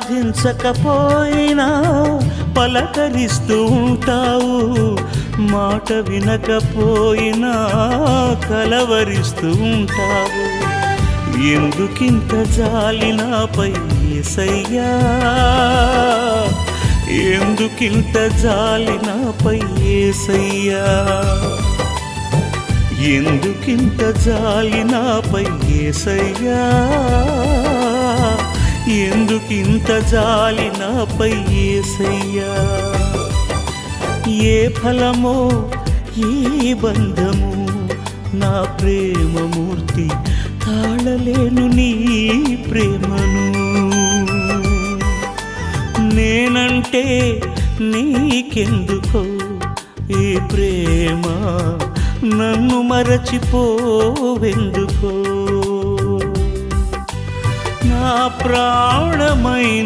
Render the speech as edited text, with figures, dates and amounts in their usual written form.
ప్రార్థించకపోయినా పలకరిస్తూ ఉంటావు, మాట వినకపోయినా కలవరిస్తూ ఉంటావు. ఎందుకింత జాలి నాపై యేసయ్యా, ఎందుకింత జాలి నాపై యేసయ్యా, ఎందుకింత జాలి నాపై యేసయ్యా, ఎందుకింత జాలి నాపై యేసయ్యా. ఏ ఫలమో ఏ బంధము నా ప్రేమమూర్తి, తాళలేను నీ ప్రేమను. నేనంటే నీకెందుకో ఈ ప్రేమ, నన్ను మరచిపోవెందుకో. నా ప్రాణమైన